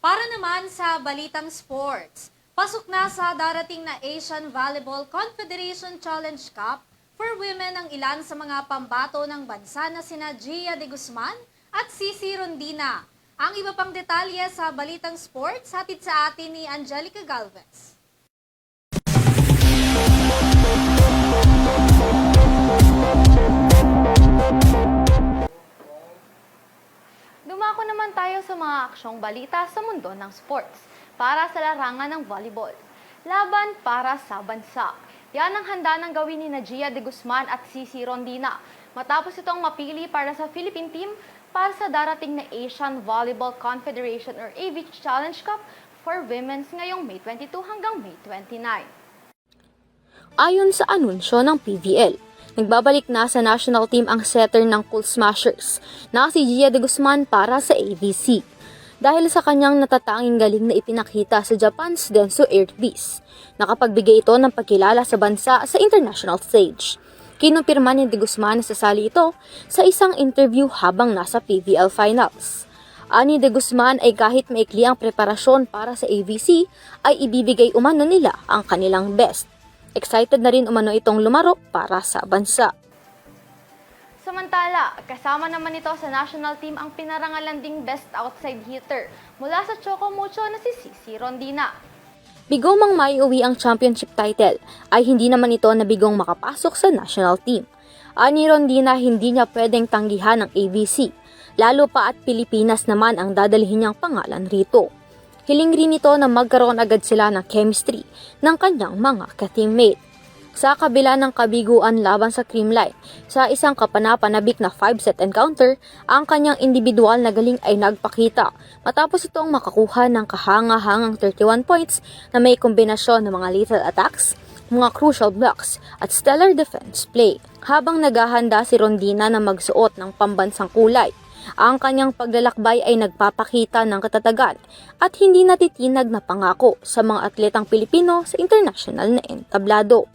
Para naman sa balitang sports, pasok na sa darating na Asian Volleyball Confederation Challenge Cup for Women ang ilan sa mga pambato ng bansa na sina Gia de Guzman at Cici Rondina. Ang iba pang detalye sa balitang sports, hatid sa atin ni Angelica Galvez. Dumako naman tayo sa mga aksyong balita sa mundo ng sports para sa larangan ng volleyball. Laban para sa bansa. Yan ang handa ng gawin ni Gia de Guzman at Cici Rondina matapos itong mapili para sa Philippine team para sa darating na Asian Volleyball Confederation or AV Challenge Cup for Women's ngayong May 22 hanggang May 29. Ayon sa anunsyo ng PVL, nagbabalik na sa national team ang setter ng Cool Smashers na si Gia de Guzman para sa AVC. Dahil sa kanyang natatanging galing na ipinakita sa Japan's Denso Air Beast, nakapagbigay ito ng pagkilala sa bansa sa international stage. Kinumpirma ni de Guzman na sasali ito sa isang interview habang nasa PVL Finals. Ani de Guzman ay kahit maikli ang preparasyon para sa AVC, ay ibibigay umano nila ang kanilang best. Excited na rin umano itong lumaro para sa bansa. Samantala, kasama naman ito sa national team ang pinarangalan ding best outside hitter mula sa Choco Mucho na si Cici Rondina. Bigo mang maiuwi ang championship title, ay hindi naman ito na bigong makapasok sa national team. Ani Rondina, hindi niya pwedeng tanggihan ang AVC, lalo pa at Pilipinas naman ang dadalhin niyang pangalan rito. Hiling rin ito na magkaroon agad sila ng chemistry ng kanyang mga ka-teammate. Sa kabila ng kabiguan laban sa Creamline, sa isang kapanapanabik na 5-set encounter, ang kanyang individual na galing ay nagpakita matapos itong makakuha ng kahanga-hangang 31 points na may kombinasyon ng mga lethal attacks, mga crucial blocks at stellar defense play. Habang naghahanda si Rondina na magsuot ng pambansang kulay, ang kanyang paglalakbay ay nagpapakita ng katatagan at hindi natitinag na pangako sa mga atletang Pilipino sa international na entablado.